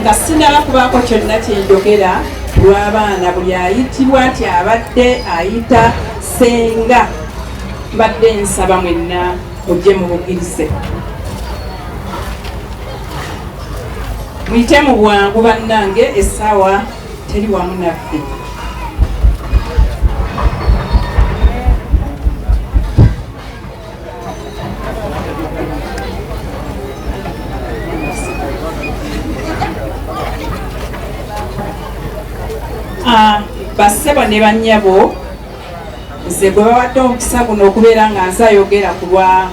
nga sinaba kubaako kyonna kyenjogera lw'abaana buli ayitibwa nti abadde ayita senga mbadde nsaba mwenna mujje mubugirize muyite mu bwangu bannange essaawa teri wamu naffe. Bassebo ne bannyabo nze gwe bawadde omukisa guno okubeera nga nze ayogera ku lwa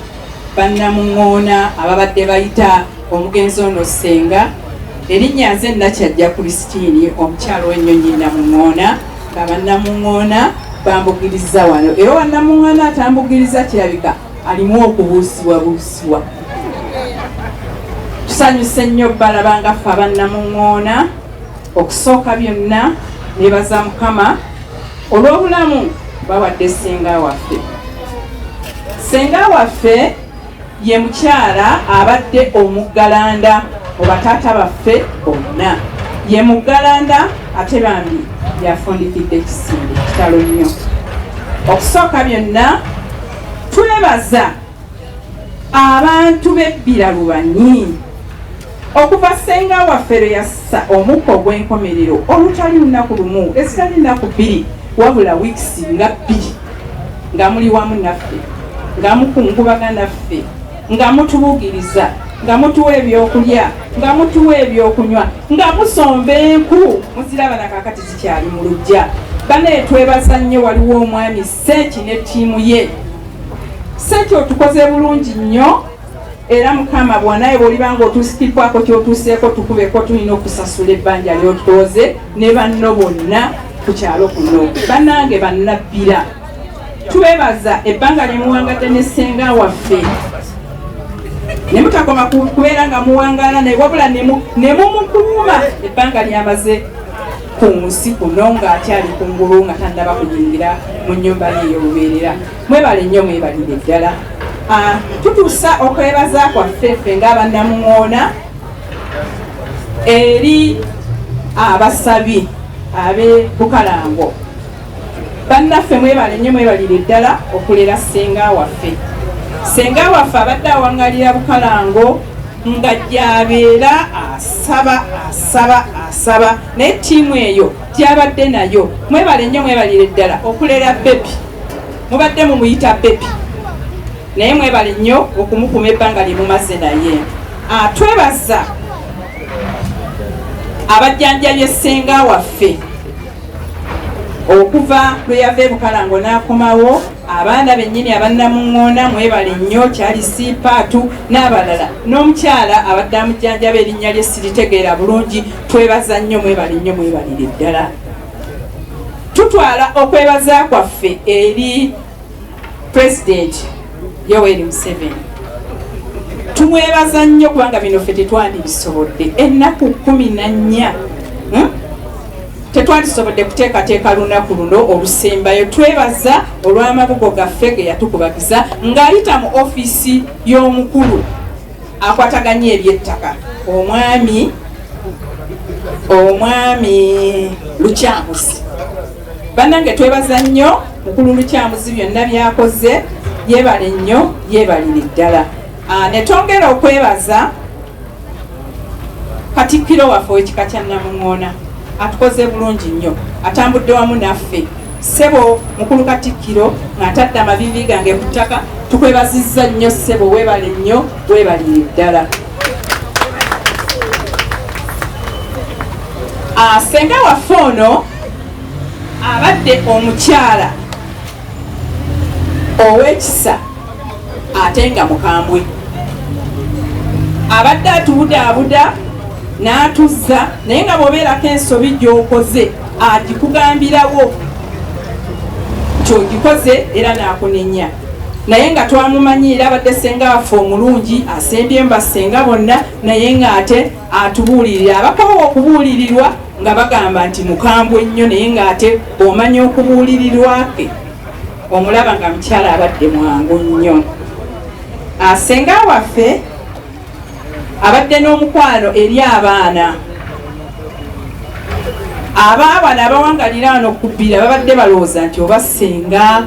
bannamuŋŋoona ababadde bayita omugenzi ono Ssenga. Erinnya nze Nakyajja Christine omukyalo w'ennyonyi Namuŋŋoona nga bannamuŋŋoona bambugiriza wano era wannamuŋŋoona atambugiriza kirabika alimu okubuusibwabuusibwa. Tusanyuse nnyo balaba nga ffe abannamuŋŋoona okusooka byonna nebaza Mukama olw'obulamu bawadde Ssenga waffe. Ssenga waffe ye mukyala abadde omuggalanda oba taata baffe bonna. Ye muggalanda ate bambi yafundikidde ekisinde kitalo nnyo. Okusooka byonna twebaza abantu b'ebbira Lubanyi okuva Ssenga waffe lwe yassa omukka ogw'enkomerero olutali lunaku lumu ezitali nnaku bbiri wabula wiikisi nga bbiri nga muli wamu naffe nga mukungubaga naffe nga mutubugiriza nga mutuwa ebyokulya nga mutuwa ebyokunywa nga musomba enku muziraba na kaakati zikyali mu luggya. Bane twebaza nnyo waliwo omwami Ssenki ne ttiimu ye. Ssenki otukoze bulungi nnyo era Mukama bwanaye bw'olibanga otuusikiddwako ky'otuuseeko tukubeko tulina okusasula ebbanja ly'otutoze ne banno bonna ku kyalo kuno. Bannange bannabbira twebaza ebbanga lye muwangadde ne Ssenga waffe ne mutakoma kubeera nga muwangaala naye wabula ne mumukuuma ebbanga lyamaze ku nsi kuno ng'akyali kungulu nga tannaba kuyingira mu nnyumba ye ey'olubeerera. Mwebale nnyo mwebalire ddala. Tutuusa okwebaza kwaffe ffe ng'abannamuŋŋoona eri abasabi ab'e Bukalango. Bannaffe mwebale nnyo mwebalire ddala okulera Ssenga waffe. Ssenga waffe abadde awaŋŋalira Bukalango nga gy'abeera asaba naye ttiimu eyo gy'abadde nayo mwebale nnyo mwebalire ddala okulera Bepi. Mubadde mumuyita Bepi naye mwebale nnyo okumukuma ebbanga lye mumaze naye. Twebaza abajjanjabye Ssenga waffe okuva lwe yava e Bukalango n'akomawo. Abaana bennyini abannamuŋŋoona mwebale nnyo kyali Siipaatu n'abalala n'omukyala abadde amujjanjaba erinnya lye siritegeera bulungi. Twebaza nnyo mwebale nnyo mwebalire ddala. Tutwala okwebaza kwaffe eri President Yoweri Museveni. Tumwebaza nnyo kubanga bino ffe tetwandibisobodde ennaku 14 tetwandisobodde kuteekateeka lunaku luno olusembayo. Twebaza olw'amabugo gaffe ge yatukubagiza ng'ayita mu ofiisi y'omukulu akwataganya eby'ettaka omwami Lukyamuzi. Bannange twebaza nnyo mukulu Lukyamuzi byonna byakoze. Yeebale nnyo yeebalire ddala. Ne twongera okwebaza Katikkiro waffe w'ekika kya Namuŋŋoona atukoze bulungi nnyo atambudde wamu naffe. Ssebo mukulu Katikkiro ng'atadde amavivi gange ku ttaka. Tukwebazizza nnyo ssebo weebale nnyo weebalire ddala. Ssenga waffe ono abadde omukyala ow'ekisa ate nga mukambwe. Abadde atubudaabuda n'atuzza naye nga bw'obeerako ensobi gy'okoze agikugambirawo ky'ogikoze era n'akunenya. Naye nga twamumanyiira abadde Ssenga waffe omulungi asembye Ssenga bonna naye ng'ate atubuulirira. Abakowa okubuulirirwa nga bagamba nti mukambwe nnyo naye ng'ate omanya okubuulirirwa ke omulaba nga mukyala abadde mwangu nnyo. Ssenga waffe abadde n'omukwano eri abaana abaabana abawangalira wano ku bbira babadde balowooza nti oba senga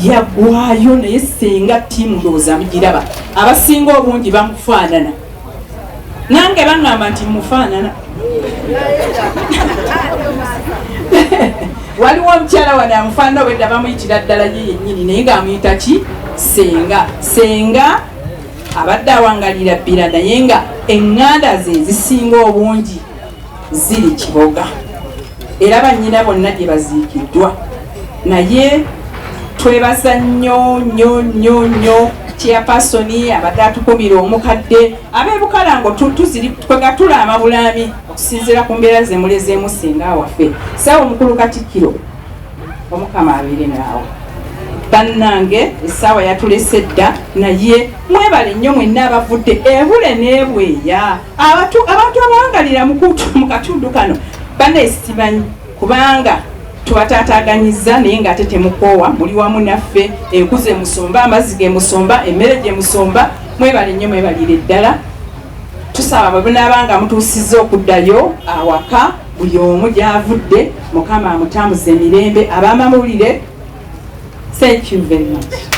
yaggwayo naye senga ttiimu ndowooza mugiraba abasinga obungi bamufaanana nange baŋŋamba nti mufaanana waliwo omukyala wano amufaanana obwedda bamuyitira ddala ye yennyini naye ng'amuyita ki senga abadde awangalira bbira naye nga eŋŋanda ze zisinga obungi ziri Kiboga era bannyina bonna gye baziikiddwa naye twebaza nnyo chairpersoni abadde atukumira omukadde ab'ebukalango twegatula amabulaami okusinziira ku mbeera ze mulezeemu senga waffe saawa omukulu Katikkiro omukama abeere naawe bannange essaawa yatulese dda naye mwebale nnyo mwenna abavudde ebule n'ebweya abantu abawangalira mu katundu kano banneesimanyi kubanga tubatataganyiza naye ng'ate temukoowa muli wamu naffe enku ze musomba amazzi ge musomba emmere gye musomba mwebale nnyo mwebalire ddala tusaba babunaabanga mutuusizza okuddayo awaka buli omu gy'avudde mukama amutambuze emirembe ab'amawulire. Thank you very much.